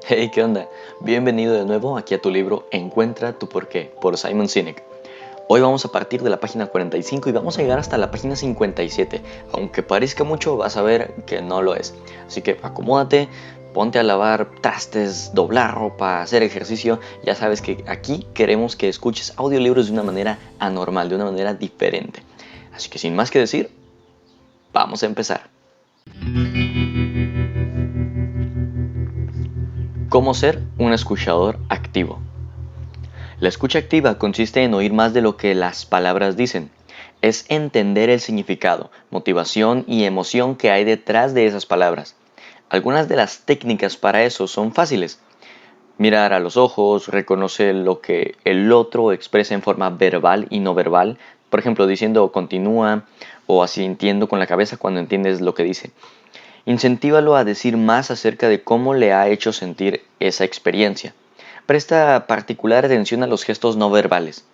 Hey, ¿qué onda? Bienvenido de nuevo aquí a tu libro Encuentra tu porqué por Simon Sinek. Hoy vamos a partir de la página 45 y vamos a llegar hasta la página 57. Aunque parezca mucho, vas a ver que no lo es. Así que acomódate, ponte a lavar trastes, doblar ropa, hacer ejercicio. Ya sabes que aquí queremos que escuches audiolibros de una manera anormal, de una manera diferente. Así que sin más que decir, vamos a empezar. ¿Cómo ser un escuchador activo? La escucha activa consiste en oír más de lo que las palabras dicen. Es entender el significado, motivación y emoción que hay detrás de esas palabras. Algunas de las técnicas para eso son fáciles. Mirar a los ojos, reconocer lo que el otro expresa en forma verbal y no verbal, por ejemplo diciendo continúa o asintiendo con la cabeza cuando entiendes lo que dice. Incentívalo a decir más acerca de cómo le ha hecho sentir esa experiencia. Presta particular atención a los gestos no verbales.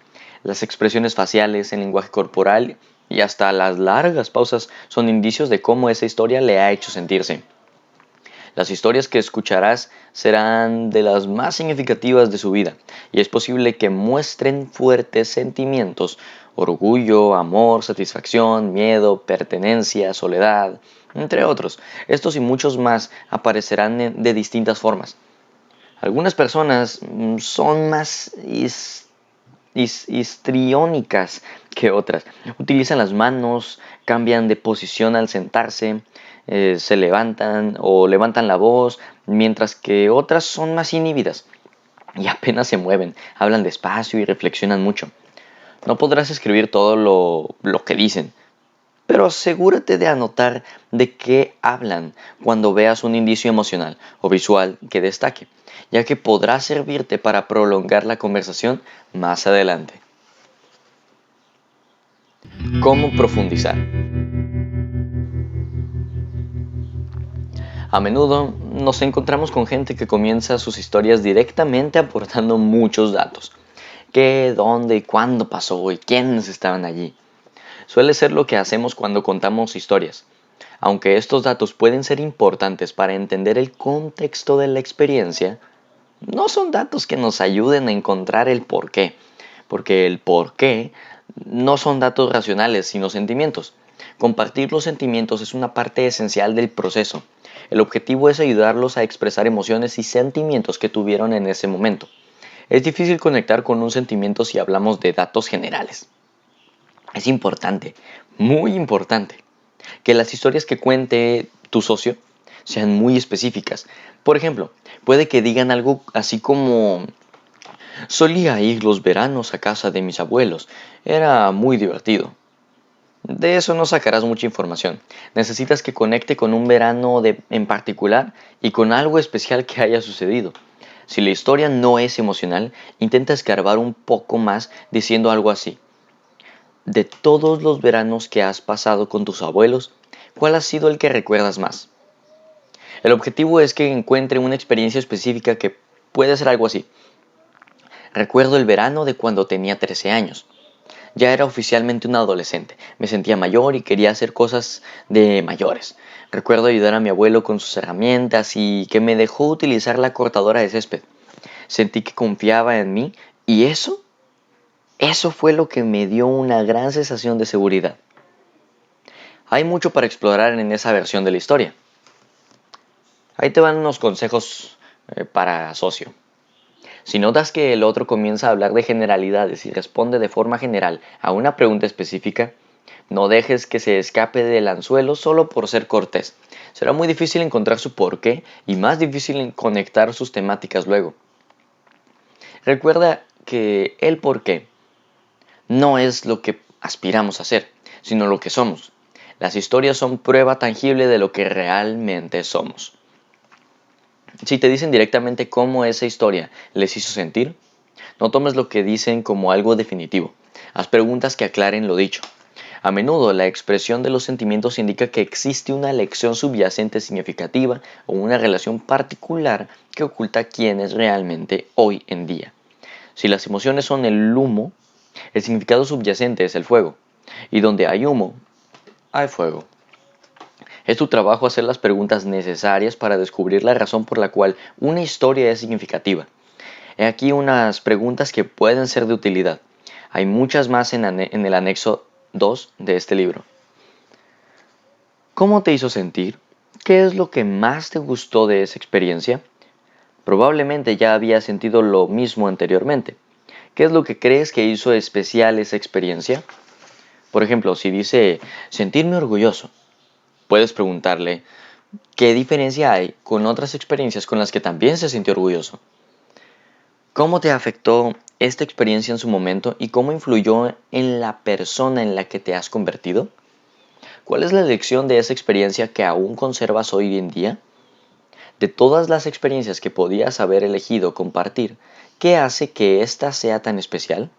Las expresiones faciales, el lenguaje corporal y hasta las largas pausas son indicios de cómo esa historia le ha hecho sentirse. Las historias que escucharás serán de las más significativas de su vida y es posible que muestren fuertes sentimientos, orgullo, amor, satisfacción, miedo, pertenencia, soledad, entre otros. Estos y muchos más aparecerán de distintas formas. Algunas personas son más histriónicas que otras. Utilizan las manos, cambian de posición al sentarse, se levantan o levantan la voz, mientras que otras son más inhibidas y apenas se mueven, hablan despacio y reflexionan mucho. No podrás escribir todo lo que dicen, pero asegúrate de anotar de qué hablan cuando veas un indicio emocional o visual que destaque, ya que podrá servirte para prolongar la conversación más adelante. ¿Cómo profundizar? A menudo nos encontramos con gente que comienza sus historias directamente aportando muchos datos. ¿Qué, dónde y cuándo pasó y quiénes estaban allí? Suele ser lo que hacemos cuando contamos historias. Aunque estos datos pueden ser importantes para entender el contexto de la experiencia, no son datos que nos ayuden a encontrar el porqué, porque el porqué no son datos racionales, sino sentimientos. Compartir los sentimientos es una parte esencial del proceso. El objetivo es ayudarlos a expresar emociones y sentimientos que tuvieron en ese momento. Es difícil conectar con un sentimiento si hablamos de datos generales. Es importante, muy importante, que las historias que cuente tu socio sean muy específicas. Por ejemplo, puede que digan algo así como: solía ir los veranos a casa de mis abuelos, era muy divertido. De eso no sacarás mucha información. Necesitas que conecte con un verano en particular y con algo especial que haya sucedido. Si la historia no es emocional, intenta escarbar un poco más diciendo algo así: de todos los veranos que has pasado con tus abuelos, ¿cuál ha sido el que recuerdas más? El objetivo es que encuentre una experiencia específica que puede ser algo así. Recuerdo el verano de cuando tenía 13 años. Ya era oficialmente un adolescente. Me sentía mayor y quería hacer cosas de mayores. Recuerdo ayudar a mi abuelo con sus herramientas y que me dejó utilizar la cortadora de césped. Sentí que confiaba en mí y eso fue lo que me dio una gran sensación de seguridad. Hay mucho para explorar en esa versión de la historia. Ahí te van unos consejos para socio. Si notas que el otro comienza a hablar de generalidades y responde de forma general a una pregunta específica, no dejes que se escape del anzuelo solo por ser cortés. Será muy difícil encontrar su porqué y más difícil conectar sus temáticas luego. Recuerda que el porqué no es lo que aspiramos a ser, sino lo que somos. Las historias son prueba tangible de lo que realmente somos. Si te dicen directamente cómo esa historia les hizo sentir, no tomes lo que dicen como algo definitivo. Haz preguntas que aclaren lo dicho. A menudo la expresión de los sentimientos indica que existe una lección subyacente significativa o una relación particular que oculta quién es realmente hoy en día. Si las emociones son el humo, el significado subyacente es el fuego. Y donde hay humo, hay fuego. Es tu trabajo hacer las preguntas necesarias para descubrir la razón por la cual una historia es significativa. He aquí unas preguntas que pueden ser de utilidad. Hay muchas más en el anexo 2 de este libro. ¿Cómo te hizo sentir? ¿Qué es lo que más te gustó de esa experiencia? Probablemente ya habías sentido lo mismo anteriormente. ¿Qué es lo que crees que hizo especial esa experiencia? Por ejemplo, si dice sentirme orgulloso, puedes preguntarle ¿qué diferencia hay con otras experiencias con las que también se sintió orgulloso? ¿Cómo te afectó esta experiencia en su momento y cómo influyó en la persona en la que te has convertido? ¿Cuál es la lección de esa experiencia que aún conservas hoy en día? De todas las experiencias que podías haber elegido compartir, ¿qué hace que ésta sea tan especial?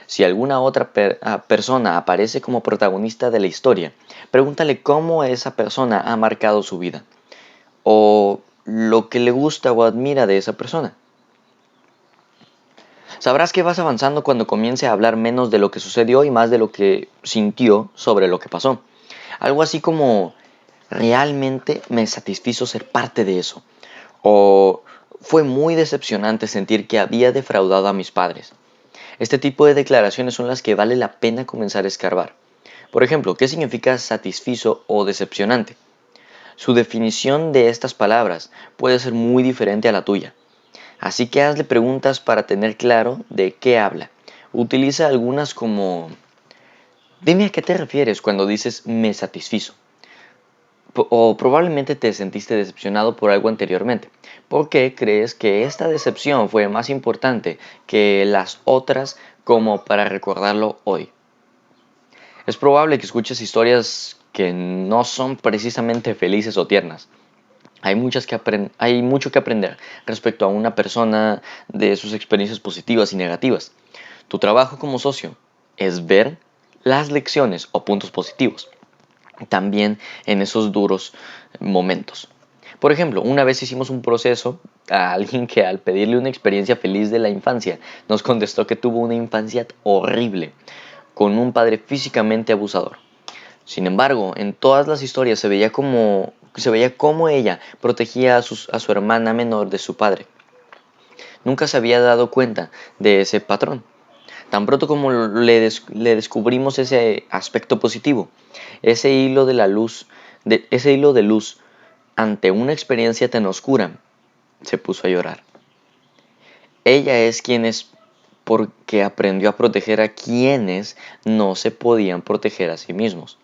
Si alguna otra persona aparece como protagonista de la historia, pregúntale cómo esa persona ha marcado su vida o lo que le gusta o admira de esa persona. Sabrás que vas avanzando cuando comience a hablar menos de lo que sucedió y más de lo que sintió sobre lo que pasó. Algo así como, realmente me satisfizo ser parte de eso. O fue muy decepcionante sentir que había defraudado a mis padres. Este tipo de declaraciones son las que vale la pena comenzar a escarbar. Por ejemplo, ¿qué significa satisfizo o decepcionante? Su definición de estas palabras puede ser muy diferente a la tuya. Así que hazle preguntas para tener claro de qué habla. Utiliza algunas como, dime a qué te refieres cuando dices me satisfizo. O probablemente te sentiste decepcionado por algo anteriormente. ¿Por qué crees que esta decepción fue más importante que las otras como para recordarlo hoy? Es probable que escuches historias que no son precisamente felices o tiernas. Hay mucho que aprender respecto a una persona de sus experiencias positivas y negativas. Tu trabajo como socio es ver las lecciones o puntos positivos también en esos duros momentos. Por ejemplo, una vez hicimos un proceso a alguien que al pedirle una experiencia feliz de la infancia nos contestó que tuvo una infancia horrible con un padre físicamente abusador. Sin embargo, en todas las historias se veía cómo ella protegía a su hermana menor de su padre. Nunca se había dado cuenta de ese patrón. Tan pronto como le descubrimos ese aspecto positivo, ese hilo de luz ante una experiencia tan oscura, se puso a llorar. Ella es quien es porque aprendió a proteger a quienes no se podían proteger a sí mismos.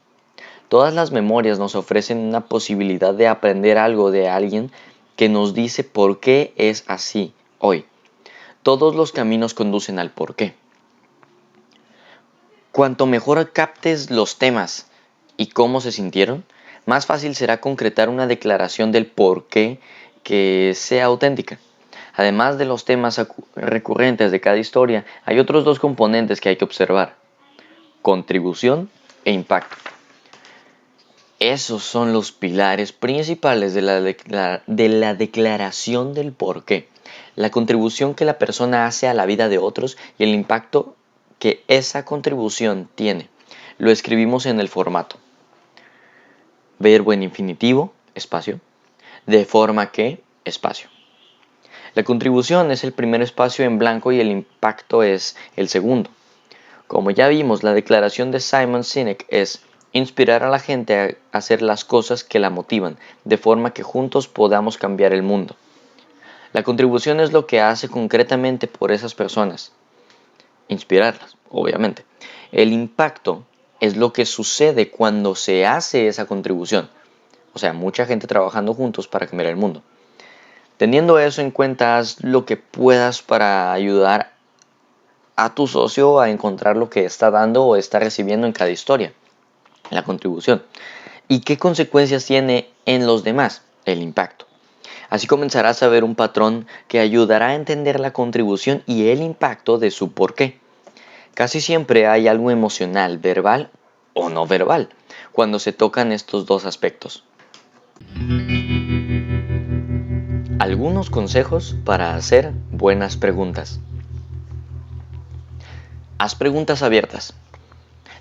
Todas las memorias nos ofrecen una posibilidad de aprender algo de alguien que nos dice por qué es así hoy. Todos los caminos conducen al por qué. Cuanto mejor captes los temas y cómo se sintieron, más fácil será concretar una declaración del por qué que sea auténtica. Además de los temas recurrentes de cada historia, hay otros dos componentes que hay que observar: contribución e impacto. Esos son los pilares principales de la declaración del porqué. La contribución que la persona hace a la vida de otros y el impacto que esa contribución tiene. Lo escribimos en el formato: verbo en infinitivo, espacio, de forma que, espacio. La contribución es el primer espacio en blanco y el impacto es el segundo. Como ya vimos, la declaración de Simon Sinek es inspirar a la gente a hacer las cosas que la motivan, de forma que juntos podamos cambiar el mundo. La contribución es lo que hace concretamente por esas personas. Inspirarlas, obviamente. El impacto es lo que sucede cuando se hace esa contribución. O sea, mucha gente trabajando juntos para cambiar el mundo. Teniendo eso en cuenta, haz lo que puedas para ayudar a tu socio a encontrar lo que está dando o está recibiendo en cada historia, la contribución. ¿Y qué consecuencias tiene en los demás? El impacto. Así comenzarás a ver un patrón que ayudará a entender la contribución y el impacto de su porqué. Casi siempre hay algo emocional, verbal o no verbal, cuando se tocan estos dos aspectos. Algunos consejos para hacer buenas preguntas. Haz preguntas abiertas.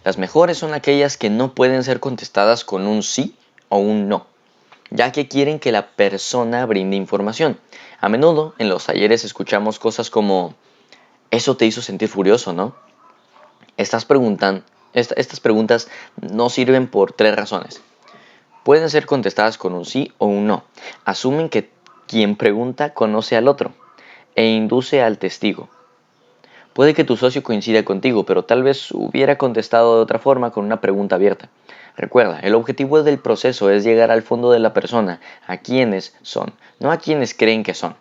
Las mejores son aquellas que no pueden ser contestadas con un sí o un no, ya que quieren que la persona brinde información. A menudo en los talleres escuchamos cosas como: eso te hizo sentir furioso, ¿no? Estas preguntas no sirven por tres razones. Pueden ser contestadas con un sí o un no. Asumen que quien pregunta conoce al otro e induce al testigo. Puede que tu socio coincida contigo, pero tal vez hubiera contestado de otra forma con una pregunta abierta. Recuerda, el objetivo del proceso es llegar al fondo de la persona, a quienes son, no a quienes creen que son.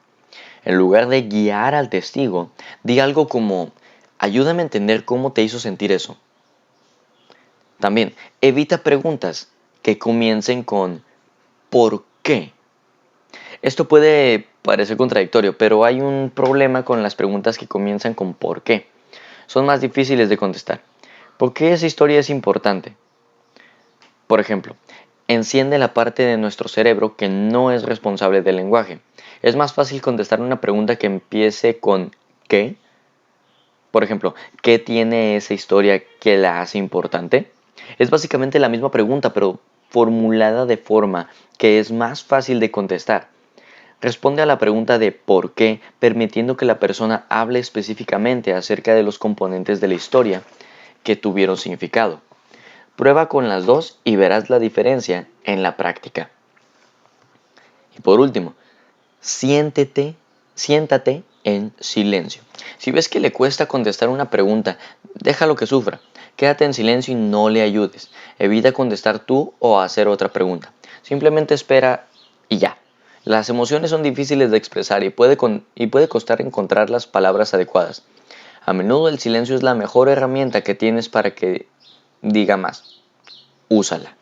En lugar de guiar al testigo, di algo como: ayúdame a entender cómo te hizo sentir eso. También, evita preguntas que comiencen con ¿por qué? Esto puede parecer contradictorio, pero hay un problema con las preguntas que comienzan con ¿por qué? Son más difíciles de contestar. ¿Por qué esa historia es importante? Por ejemplo, enciende la parte de nuestro cerebro que no es responsable del lenguaje. Es más fácil contestar una pregunta que empiece con ¿qué? Por ejemplo, ¿qué tiene esa historia que la hace importante? Es básicamente la misma pregunta, pero formulada de forma que es más fácil de contestar. Responde a la pregunta de ¿por qué?, permitiendo que la persona hable específicamente acerca de los componentes de la historia que tuvieron significado. Prueba con las dos y verás la diferencia en la práctica. Y por último, siéntate en silencio. Si ves que le cuesta contestar una pregunta, déjalo que sufra. Quédate en silencio y no le ayudes. Evita contestar tú o hacer otra pregunta. Simplemente espera y ya. Las emociones son difíciles de expresar y puede costar encontrar las palabras adecuadas. A menudo el silencio es la mejor herramienta que tienes para que diga más. Úsala.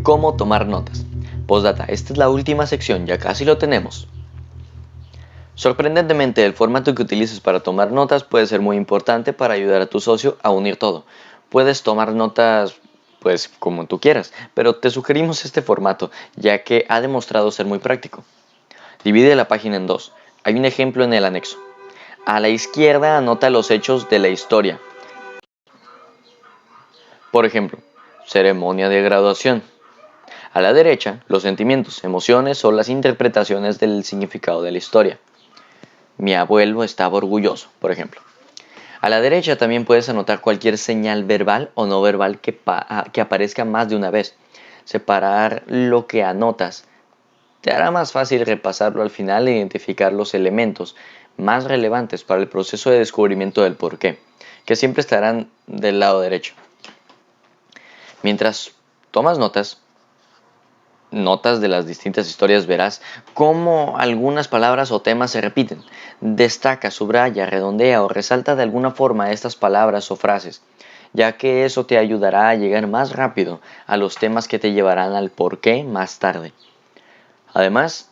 ¿Cómo tomar notas? Postdata, esta es la última sección, ya casi lo tenemos. Sorprendentemente, el formato que utilices para tomar notas puede ser muy importante para ayudar a tu socio a unir todo. Puedes tomar notas pues como tú quieras, pero te sugerimos este formato, ya que ha demostrado ser muy práctico. Divide la página en dos. Hay un ejemplo en el anexo. A la izquierda anota los hechos de la historia. Por ejemplo, ceremonia de graduación. A la derecha, los sentimientos, emociones o las interpretaciones del significado de la historia. Mi abuelo estaba orgulloso, por ejemplo. A la derecha también puedes anotar cualquier señal verbal o no verbal que aparezca más de una vez. Separar lo que anotas te hará más fácil repasarlo al final e identificar los elementos más relevantes para el proceso de descubrimiento del porqué, que siempre estarán del lado derecho. Mientras tomas notas de las distintas historias, verás cómo algunas palabras o temas se repiten. Destaca, subraya, redondea o resalta de alguna forma estas palabras o frases, ya que eso te ayudará a llegar más rápido a los temas que te llevarán al porqué más tarde. Además,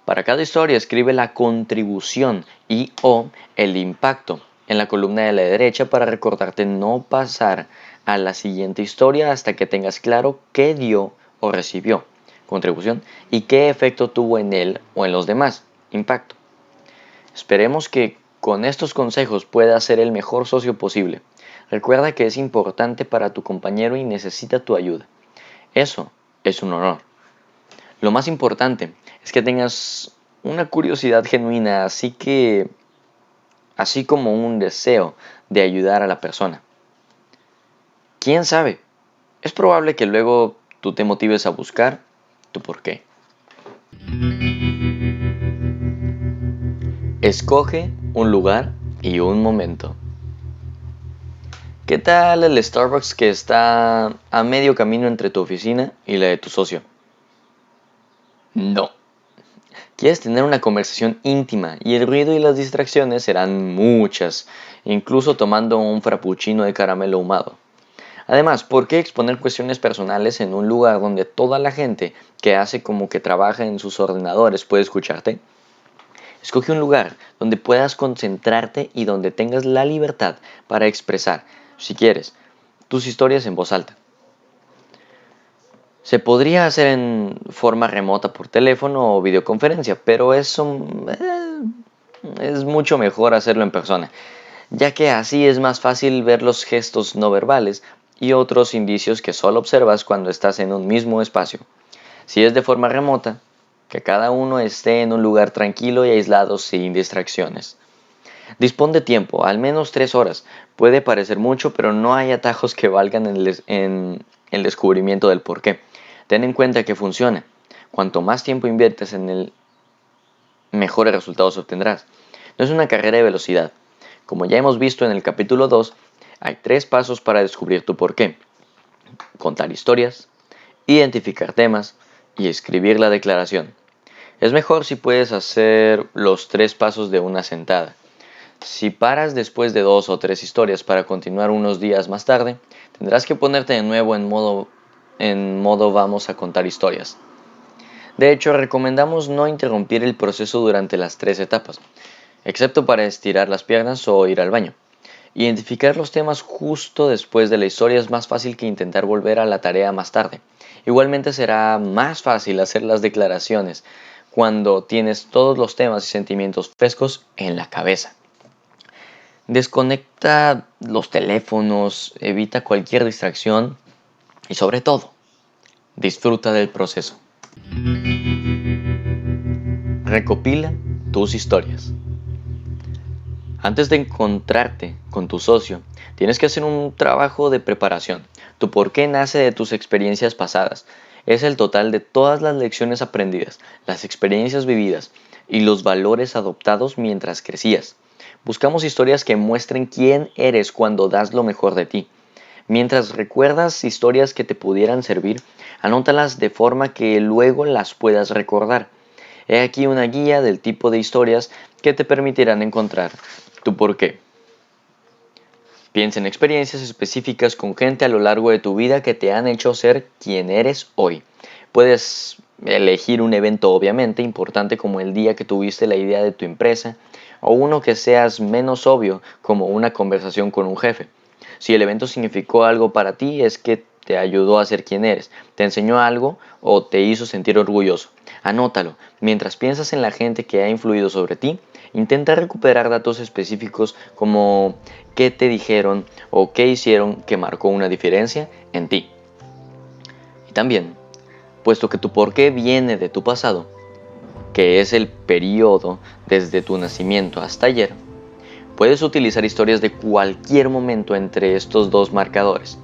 para cada historia escribe la contribución y o el impacto en la columna de la derecha para recordarte no pasar a la siguiente historia hasta que tengas claro qué dio o recibió contribución y qué efecto tuvo en él o en los demás, impacto. Esperemos que con estos consejos puedas ser el mejor socio posible. Recuerda que es importante para tu compañero y necesita tu ayuda. Eso es un honor. Lo más importante es que tengas una curiosidad genuina, así como un deseo de ayudar a la persona. ¿Quién sabe? Es probable que luego tú te motives a buscar tu porqué. Escoge un lugar y un momento. ¿Qué tal el Starbucks que está a medio camino entre tu oficina y la de tu socio? No. Quieres tener una conversación íntima y el ruido y las distracciones serán muchas, incluso tomando un frappuccino de caramelo ahumado. Además, ¿por qué exponer cuestiones personales en un lugar donde toda la gente que hace como que trabaja en sus ordenadores puede escucharte? Escoge un lugar donde puedas concentrarte y donde tengas la libertad para expresar, si quieres, tus historias en voz alta. Se podría hacer en forma remota por teléfono o videoconferencia, pero eso es mucho mejor hacerlo en persona, ya que así es más fácil ver los gestos no verbales y otros indicios que solo observas cuando estás en un mismo espacio. Si es de forma remota, que cada uno esté en un lugar tranquilo y aislado sin distracciones. Dispón de tiempo, al menos 3 horas. Puede parecer mucho, pero no hay atajos que valgan en el descubrimiento del porqué. Ten en cuenta que funciona. Cuanto más tiempo inviertes en él, mejores resultados obtendrás. No es una carrera de velocidad. Como ya hemos visto en el capítulo 2, hay 3 pasos para descubrir tu porqué. Contar historias, identificar temas y escribir la declaración. Es mejor si puedes hacer los 3 pasos de una sentada. Si paras después de 2 o 3 historias para continuar unos días más tarde, tendrás que ponerte de nuevo en modo vamos a contar historias. De hecho, recomendamos no interrumpir el proceso durante las 3 etapas, excepto para estirar las piernas o ir al baño. Identificar los temas justo después de la historia es más fácil que intentar volver a la tarea más tarde. Igualmente será más fácil hacer las declaraciones cuando tienes todos los temas y sentimientos frescos en la cabeza. Desconecta los teléfonos, evita cualquier distracción y sobre todo, disfruta del proceso. Recopila tus historias. Antes de encontrarte con tu socio, tienes que hacer un trabajo de preparación. Tu porqué nace de tus experiencias pasadas. Es el total de todas las lecciones aprendidas, las experiencias vividas y los valores adoptados mientras crecías. Buscamos historias que muestren quién eres cuando das lo mejor de ti. Mientras recuerdas historias que te pudieran servir, anótalas de forma que luego las puedas recordar. He aquí una guía del tipo de historias que te permitirán encontrar tu porqué. Piensa en experiencias específicas con gente a lo largo de tu vida que te han hecho ser quien eres hoy. Puedes elegir un evento obviamente importante como el día que tuviste la idea de tu empresa, o uno que seas menos obvio como una conversación con un jefe. Si el evento significó algo para ti, es que te ayudó a ser quien eres, te enseñó algo o te hizo sentir orgulloso. Anótalo. Mientras piensas en la gente que ha influido sobre ti, intenta recuperar datos específicos como qué te dijeron o qué hicieron que marcó una diferencia en ti. Y también, puesto que tu porqué viene de tu pasado, que es el periodo desde tu nacimiento hasta ayer, puedes utilizar historias de cualquier momento entre estos dos marcadores.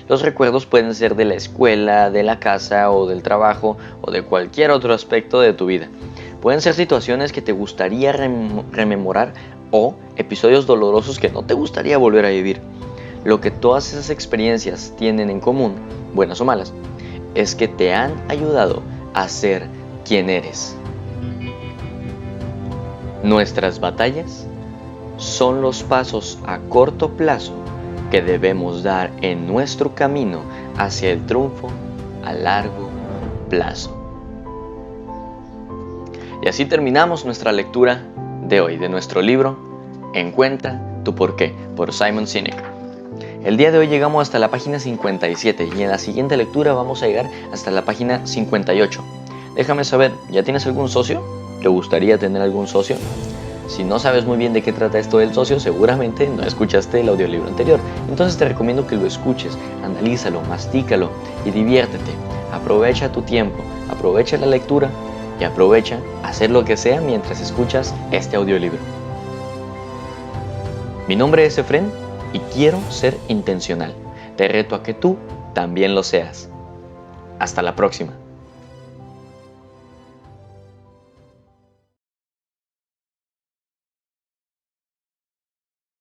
Los recuerdos pueden ser de la escuela, de la casa o del trabajo o de cualquier otro aspecto de tu vida. Pueden ser situaciones que te gustaría rememorar o episodios dolorosos que no te gustaría volver a vivir. Lo que todas esas experiencias tienen en común, buenas o malas, es que te han ayudado a ser quien eres. Nuestras batallas son los pasos a corto plazo que debemos dar en nuestro camino hacia el triunfo a largo plazo. Y así terminamos nuestra lectura de hoy de nuestro libro Encuentra tu porqué, por Simon Sinek. El día de hoy llegamos hasta la página 57 y en la siguiente lectura vamos a llegar hasta la página 58. Déjame saber, ¿ya tienes algún socio? ¿Te gustaría tener algún socio? Si no sabes muy bien de qué trata esto del socio, seguramente no escuchaste el audiolibro anterior. Entonces te recomiendo que lo escuches, analízalo, mastícalo y diviértete. Aprovecha tu tiempo, aprovecha la lectura y aprovecha hacer lo que sea mientras escuchas este audiolibro. Mi nombre es Efren y quiero ser intencional. Te reto a que tú también lo seas. Hasta la próxima.